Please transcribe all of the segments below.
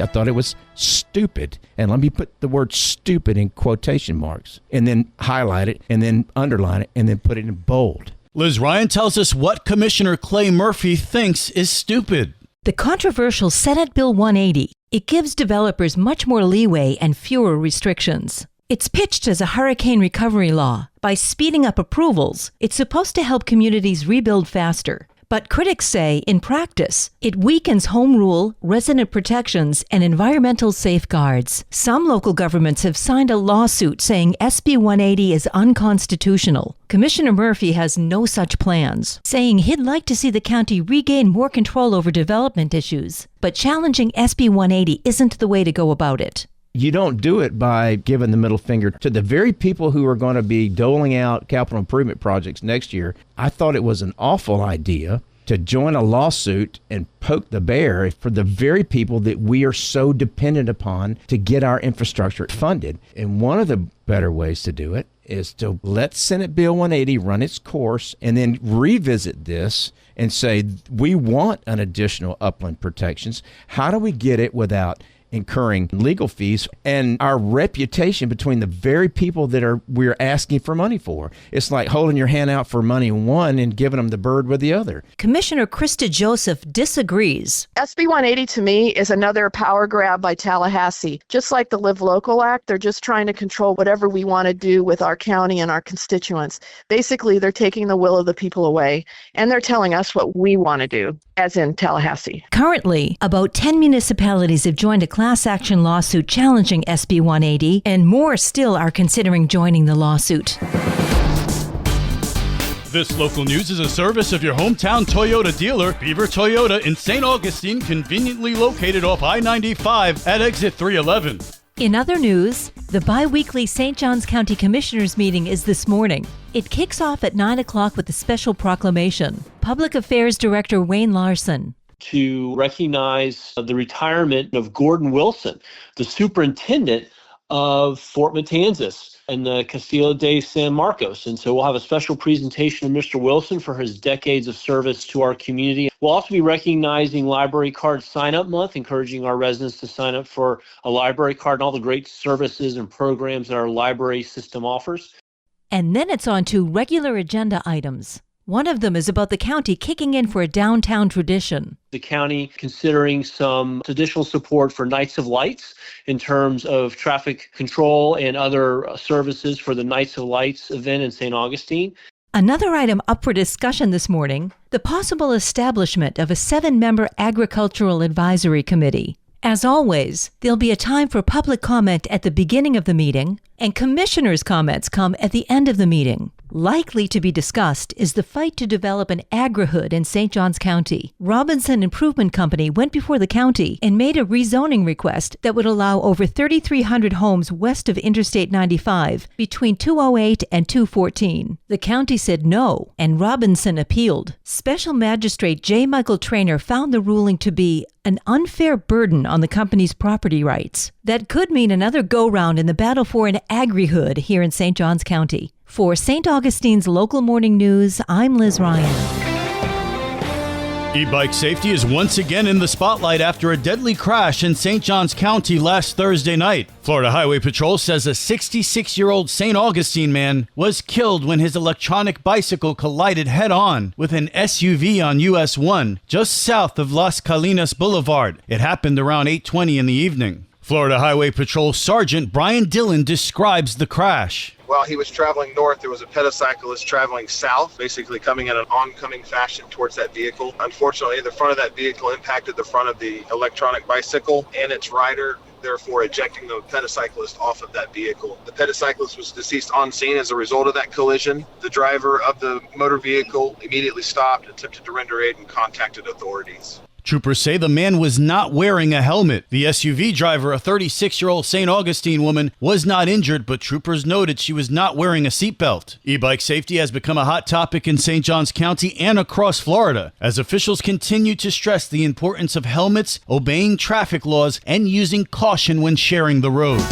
I thought it was stupid. And let me put the word stupid in quotation marks and then highlight it and then underline it and then put it in bold. Liz Ryan tells us what Commissioner Clay Murphy thinks is stupid. The controversial Senate Bill 180. It gives developers much more leeway and fewer restrictions. It's pitched as a hurricane recovery law. By speeding up approvals, it's supposed to help communities rebuild faster. But critics say, in practice, it weakens home rule, resident protections, and environmental safeguards. Some local governments have signed a lawsuit saying SB 180 is unconstitutional. Commissioner Murphy has no such plans, saying he'd like to see the county regain more control over development issues. But challenging SB 180 isn't the way to go about it. You don't do it by giving the middle finger to the very people who are going to be doling out capital improvement projects next year. I thought it was an awful idea to join a lawsuit and poke the bear for the very people that we are so dependent upon to get our infrastructure funded. And one of the better ways to do it is to let Senate Bill 180 run its course and then revisit this and say, we want an additional upland protections. How do we get it without incurring legal fees and our reputation between the very people that we're asking for money for? It's like holding your hand out for money one and giving them the bird with the other. Commissioner Krista Joseph disagrees. SB 180 to me is another power grab by Tallahassee. Just like the Live Local Act, they're just trying to control whatever we want to do with our county and our constituents. Basically, they're taking the will of the people away, and they're telling us what we want to do, as in Tallahassee. Currently, about 10 municipalities have joined a class action lawsuit challenging SB 180, and more still are considering joining the lawsuit. This local news is a service of your hometown Toyota dealer, Beaver Toyota in St. Augustine, conveniently located off I-95 at exit 311. In other news, the bi-weekly St. Johns County Commissioners meeting is this morning. It kicks off at 9 o'clock with a special proclamation. Public Affairs Director Wayne Larson. To recognize the retirement of Gordon Wilson, the superintendent of Fort Matanzas and the Castillo de San Marcos. And so we'll have a special presentation of Mr. Wilson for his decades of service to our community. We'll also be recognizing Library Card Sign-Up Month, encouraging our residents to sign up for a library card and all the great services and programs that our library system offers. And then it's on to regular agenda items. One of them is about the county kicking in for a downtown tradition. The county considering some additional support for Nights of Lights in terms of traffic control and other services for the Nights of Lights event in St. Augustine. Another item up for discussion this morning, the possible establishment of a 7-member agricultural advisory committee. As always, there'll be a time for public comment at the beginning of the meeting, and commissioners' comments come at the end of the meeting. Likely to be discussed is the fight to develop an agri-hood in St. Johns County. Robinson Improvement Company went before the county and made a rezoning request that would allow over 3,300 homes west of Interstate 95 between 208 and 214. The county said no, and Robinson appealed. Special Magistrate J. Michael Traynor found the ruling to be an unfair burden on the company's property rights. That could mean another go-round in the battle for an agri-hood here in St. Johns County. For St. Augustine's Local Morning News, I'm Liz Ryan. E-bike safety is once again in the spotlight after a deadly crash in St. Johns County last Thursday night. Florida Highway Patrol says a 66-year-old St. Augustine man was killed when his electronic bicycle collided head-on with an SUV on US 1 just south of Las Colinas Boulevard. It happened around 8:20 in the evening. Florida Highway Patrol Sergeant Brian Dillon describes the crash. While he was traveling north, there was a pedicyclist traveling south, basically coming in an oncoming fashion towards that vehicle. Unfortunately, the front of that vehicle impacted the front of the electronic bicycle and its rider, therefore ejecting the pedicyclist off of that vehicle. The pedicyclist was deceased on scene as a result of that collision. The driver of the motor vehicle immediately stopped, attempted to render aid, and contacted authorities. Troopers say the man was not wearing a helmet. The SUV driver, a 36-year-old St. Augustine woman, was not injured, but troopers noted she was not wearing a seatbelt. E-bike safety has become a hot topic in St. Johns County and across Florida, as officials continue to stress the importance of helmets, obeying traffic laws, and using caution when sharing the road.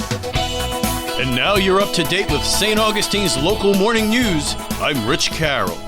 And now you're up to date with St. Augustine's Local Morning News. I'm Rich Carroll.